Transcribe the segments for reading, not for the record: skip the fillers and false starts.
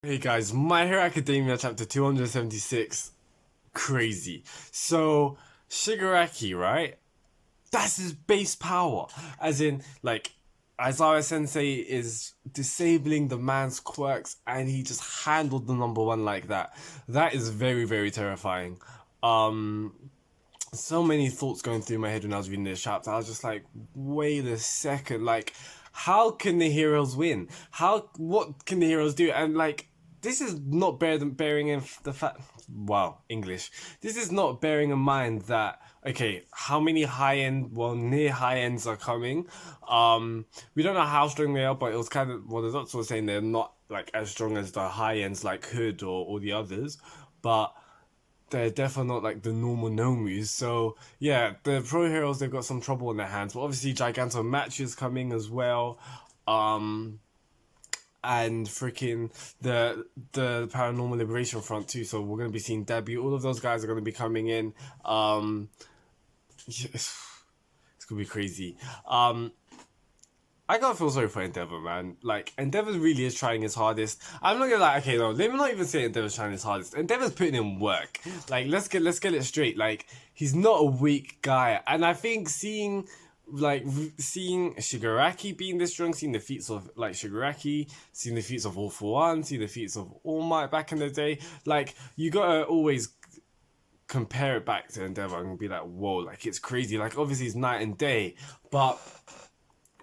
Hey guys, My Hero Academia chapter 276. Crazy. So, Shigaraki, right? That's his base power. As in, like, Aizawa Sensei is disabling the man's quirks and he just handled the number one like that. That is very, very terrifying. Um, so many thoughts going through my head when I was reading this chapter. I was just like, wait a second, like, how can the heroes win? What can the heroes do? And like, this is not bearing in the fact. Wow, English. This is not bearing in mind that okay, how many high end, well, near high ends are coming. We don't know how strong they are, but it was kind of well, the doctor was saying they're not like as strong as the high ends like Hood or the others, but they're definitely not like the normal Nomus. So yeah, the pro heroes they've got some trouble on their hands. But obviously Giganto Match is coming as well. Um and freaking the Paranormal Liberation Front too. So we're gonna be seeing debut. All of those guys are gonna be coming in. It's gonna be crazy. I gotta feel sorry for Endeavor, man. Like, Endeavor really is trying his hardest. I'm not gonna lie, okay, no, let me not even say Endeavor's trying his hardest. Endeavor's putting in work. Like, let's get it straight. Like, he's not a weak guy. And I think seeing Shigaraki being this strong, seeing the feats of like Shigaraki, seeing the feats of All For One, seeing the feats of All Might back in the day, like, you gotta always compare it back to Endeavor and be like, whoa, like it's crazy. Like obviously it's night and day, but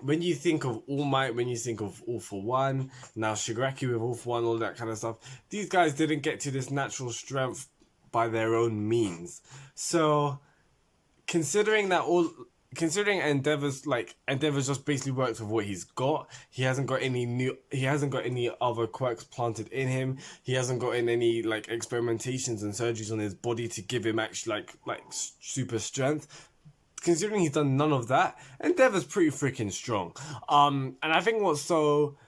when you think of All Might, when you think of All For One, now Shigaraki with All For One, all that kind of stuff, these guys didn't get to this natural strength by their own means. So, considering that all, considering Endeavor's just basically works with what he's got. He hasn't got any other quirks planted in him. He hasn't gotten any like experimentations and surgeries on his body to give him actually super strength, considering he's done none of that, Endeavor's pretty freaking strong. And I think what's so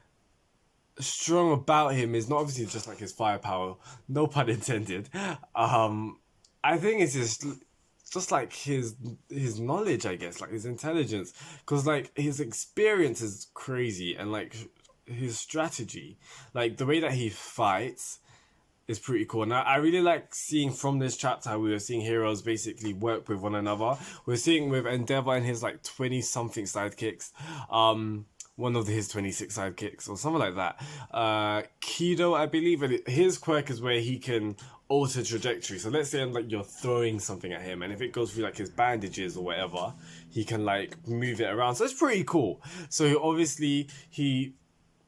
strong about him is not obviously just like his firepower, no pun intended. I think it's just like his knowledge, I guess, like his intelligence, because like his experience is crazy, and like his strategy, like the way that he fights is pretty cool. Now, I really like seeing from this chapter how we were seeing heroes basically work with one another. We're seeing with Endeavor and his like 20 something sidekicks, one of his 26 sidekicks or something like that. Kido, I believe, and his quirk is where he can alter trajectory. So let's say like you're throwing something at him, and if it goes through like his bandages or whatever, he can like move it around. So it's pretty cool. So obviously he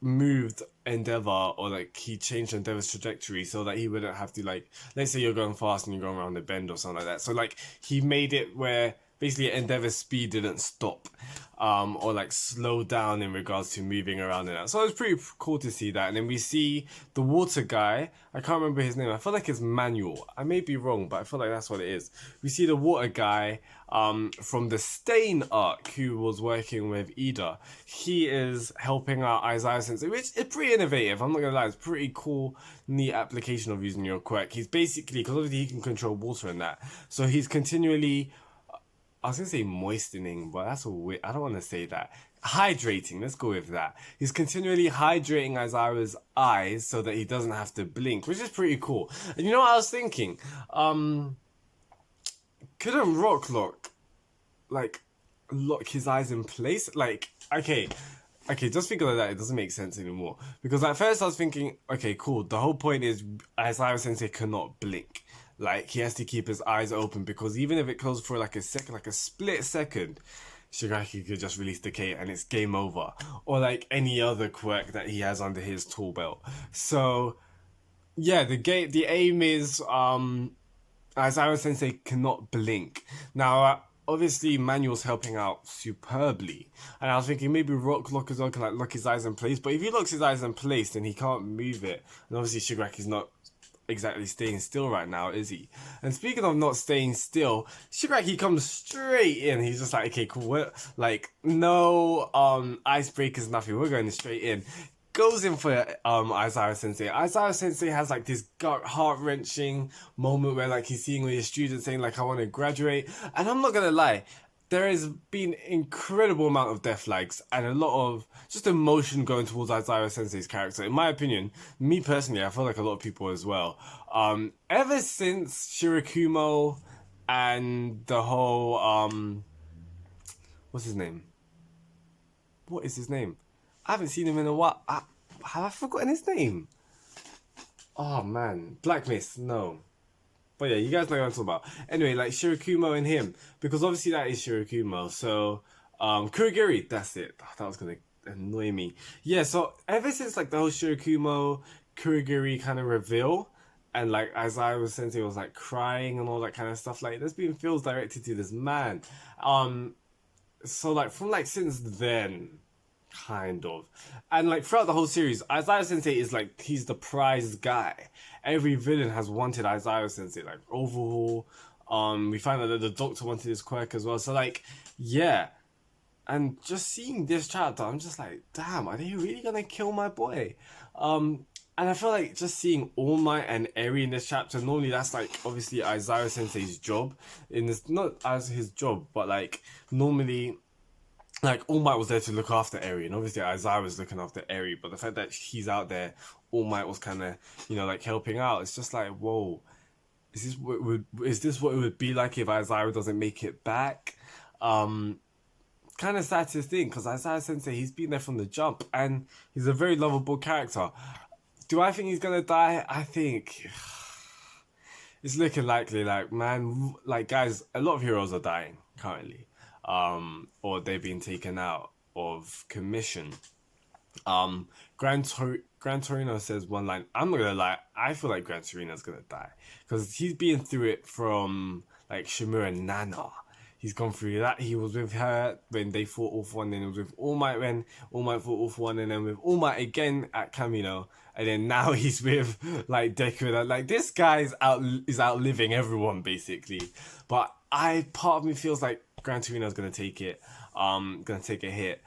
moved Endeavor, or like he changed Endeavor's trajectory so that he wouldn't have to, like, let's say you're going fast and you're going around the bend or something like that. So like he made it where basically Endeavor's speed didn't stop, or like slow down in regards to moving around and that. So it was pretty cool to see that. And then we see the water guy. I can't remember his name. I feel like it's Manual. I may be wrong, but I feel like that's what it is. We see the water guy from the Stain arc who was working with Ida. He is helping out Aizawa Sensei, which is pretty innovative. I'm not gonna lie, it's pretty cool, neat application of using your quirk. He's basically, because obviously he can control water and that, so he's continually, I was gonna say moistening, but that's a weird. I don't want to say that. Hydrating. Let's go with that. He's continually hydrating Aizawa's eyes so that he doesn't have to blink, which is pretty cool. And you know what I was thinking? Couldn't Rocklock like lock his eyes in place? Like, okay, just think of that. It doesn't make sense anymore. Because at first I was thinking, okay, cool. The whole point is Aizawa Sensei cannot blink. Like, he has to keep his eyes open, because even if it goes for like a second, like a split second, Shigaraki could just release the K and it's game over. Or like any other quirk that he has under his tool belt. So yeah, the aim is Aizawa Sensei cannot blink. Now obviously Manuel's helping out superbly, and I was thinking maybe Rocklock as well can like lock his eyes in place. But if he locks his eyes in place, then he can't move it. And obviously Shigaraki's not exactly staying still right now, is he? And speaking of not staying still, Shigaraki comes straight in. He's just like, okay, cool. Like, no icebreakers, nothing. We're going straight in. Goes in for Aizawa Sensei. Aizawa Sensei has like this gut heart wrenching moment where like he's seeing all his students saying like, I want to graduate. And I'm not gonna lie, there has been incredible amount of death flags and a lot of just emotion going towards Aizawa Sensei's character. In my opinion, me personally, I feel like a lot of people as well. Ever since Shirakumo and the whole what's his name? What is his name? I haven't seen him in a while. Have I forgotten his name? Oh man, Black Mist. No. But yeah, you guys know what I'm talking about. Anyway, like Shirakumo and him, because obviously that is Shirakumo. So, Kurogiri, that's it. Oh, that was gonna annoy me. Yeah, so ever since like the whole Shirakumo Kurogiri kind of reveal, and like as I was sensing, was like crying and all that kind of stuff. Like there's been feels directed to this man. So like from like since then, kind of, and like throughout the whole series, Aizawa Sensei is like he's the prize guy. Every villain has wanted Aizawa Sensei, like overhaul. We find out that the Doctor wanted his quirk as well. So like, yeah, and just seeing this chapter, I'm just like, damn, are they really gonna kill my boy? And I feel like just seeing All Might and Eri in this chapter, normally that's like obviously Aizawa Sensei's job. In this, not as his job, but like normally like All Might was there to look after Eri, and obviously Aizawa was looking after Eri, but the fact that he's out there, All Might was kind of, like helping out. It's just like, whoa, is this what it would be like if Aizawa doesn't make it back? Kind of sad to think, because Aizawa Sensei, he's been there from the jump, and he's a very lovable character. Do I think he's gonna die? I think it's looking likely. Like, man, like guys, a lot of heroes are dying currently. Or they've been taken out of commission. Gran Torino says one line. I'm not gonna lie, I feel like Gran Torino's gonna die because he's been through it from like Shimura Nana. He's gone through that. He was with her when they fought All For One, then he was with All Might when All Might fought All For One, and then with All Might again at Kamino, and then now he's with like Deku. And like this guy's outliving everyone basically. But part of me feels like Gran Torino's gonna take it. Gonna take a hit.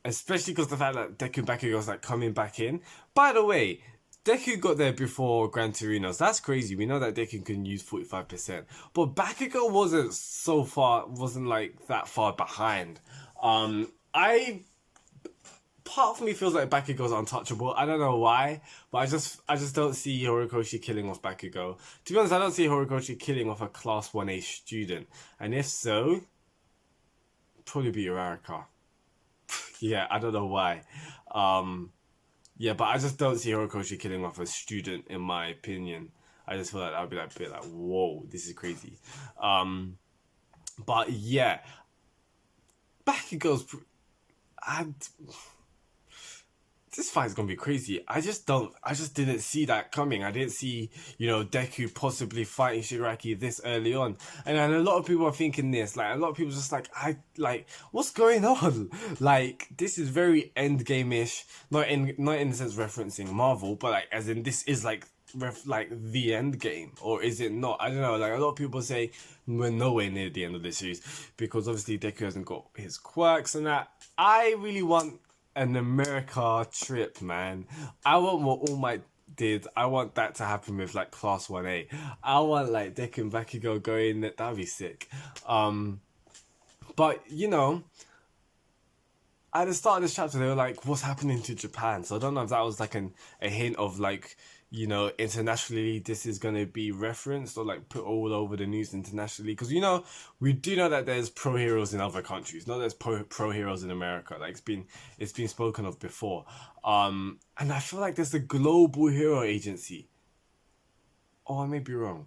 Especially because the fact that Deku and Bakugo's like coming back in. By the way, Deku got there before Gran Torino, so that's crazy. We know that Deku can use 45%, but Bakugo wasn't like that far behind. Part of me feels like Bakugo's untouchable. I don't know why, but I just don't see Horikoshi killing off Bakugo. To be honest, I don't see Horikoshi killing off a Class 1A student, and if so, probably be Uraraka. Yeah, I don't know why. Yeah, but I just don't see Horikoshi killing off a student, in my opinion. I just feel like that would be like a bit like, whoa, this is crazy. But yeah, Bakugo's. This fight's gonna be crazy. I just didn't see that coming. I didn't see, Deku possibly fighting Shigaraki this early on. And a lot of people are thinking this. Like, a lot of people just like, what's going on? Like, this is very endgame-ish. Not in the sense referencing Marvel, but like, as in this is like the end game, or is it not? I don't know. Like, a lot of people say we're nowhere near the end of this series because obviously Deku hasn't got his quirks and that. I really want an America trip, man. I want what All Might did. I want that to happen with like Class 1A. I want like Deku and Bakugo going. That'd be sick. But at the start of this chapter, they were like, "What's happening to Japan?" So I don't know if that was like a hint of like, internationally this is going to be referenced or like put all over the news internationally, because we do know that there's pro heroes in other countries, not there's pro heroes in America. Like it's been spoken of before, and I feel like there's a global hero agency. Oh, I may be wrong.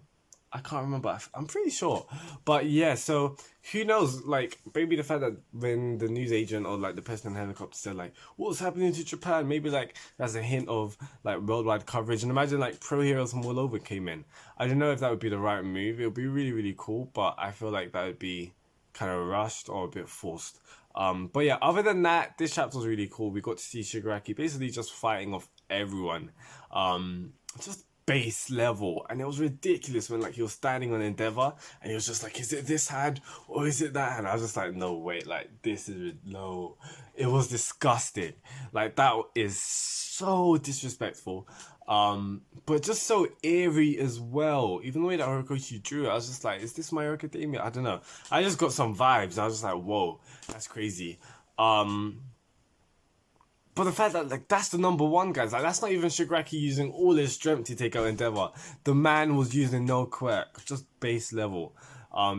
I can't remember. I'm pretty sure. But yeah, so who knows? Like, maybe the fact that when the news agent or like the person in the helicopter said like, what's happening to Japan? Maybe like that's a hint of like worldwide coverage. And imagine like pro heroes from all over came in. I don't know if that would be the right move. It would be really, really cool. But I feel like that would be kind of rushed or a bit forced. But yeah, other than that, this chapter was really cool. We got to see Shigaraki basically just fighting off everyone. Just base level, and it was ridiculous when like he was standing on Endeavor and he was just like, is it this hand or is it that hand? I was just like, no, wait, like this is no. It was disgusting. Like that is so disrespectful. But just so eerie as well. Even the way that Horikoshi drew it, I was just like, is this My Hero Academia? I don't know. I just got some vibes. I was just like, whoa, that's crazy. But the fact that like that's the number one, guys, like that's not even Shigaraki using all his strength to take out Endeavor. The man was using no quirk, just base level.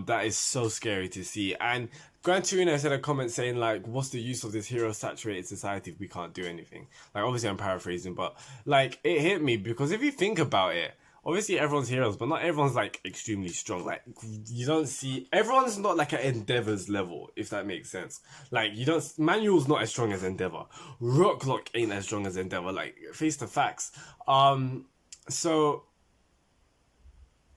That is so scary to see. And Gran Torino said a comment saying like, what's the use of this hero saturated society if we can't do anything? Like obviously I'm paraphrasing, but like it hit me because if you think about it, obviously everyone's heroes, but not everyone's like extremely strong. Like you don't see everyone's not like at Endeavor's level, if that makes sense. Like you don't Manuel's not as strong as Endeavor. Rocklock ain't as strong as Endeavor. Like face the facts. So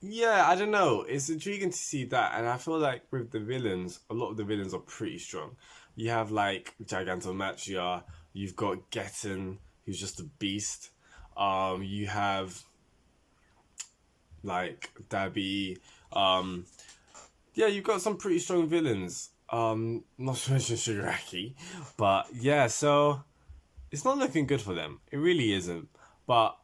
yeah, I don't know. It's intriguing to see that, and I feel like with the villains, a lot of the villains are pretty strong. You have like Gigantomachia, you've got Getten, who's just a beast. You have like Dabi. Yeah, you've got some pretty strong villains. Not to mention Shigaraki, but yeah, so it's not looking good for them. It really isn't. But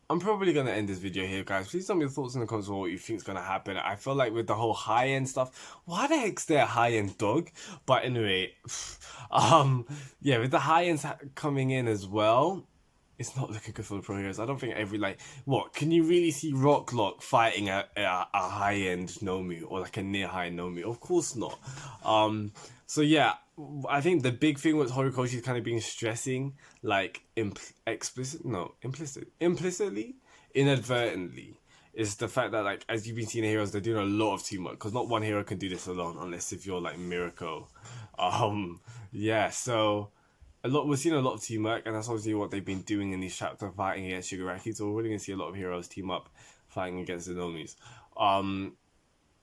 I'm probably going to end this video here, guys. Please tell me your thoughts in the comments on what you think is going to happen. I feel like with the whole high-end stuff, why the heck's there a high-end dog? But anyway, yeah, with the high-ends coming in as well, it's not looking good for the pro heroes. I don't think what, can you really see Rocklock fighting a high-end Nomu or like a near-high Nomu? Of course not. So yeah, I think the big thing with Horikoshi is kind of being stressing, like implicitly, inadvertently, is the fact that like as you've been seeing heroes, they're doing a lot of teamwork because not one hero can do this alone unless if you're like Mirako. Yeah, so we're seeing a lot of teamwork, and that's obviously what they've been doing in these chapters, fighting against Shigaraki. So we're really gonna see a lot of heroes team up, fighting against the Nomis.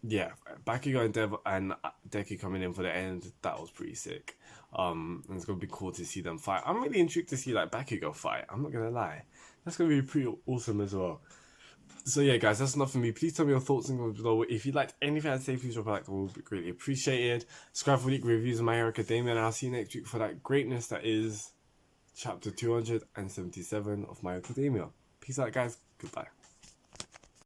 Yeah, Bakugo and Deku coming in for the end, that was pretty sick. And it's gonna be cool to see them fight. I'm really intrigued to see like Bakugo fight. I'm not gonna lie, that's gonna be pretty awesome as well. So yeah, guys, that's enough for me. Please tell me your thoughts in the comments below. If you liked anything I say, please drop a like. It would be greatly appreciated. Subscribe for weekly reviews of My Hero Academia, and I'll see you next week for that greatness that is chapter 277 of My Hero Academia. Peace out, guys. Goodbye.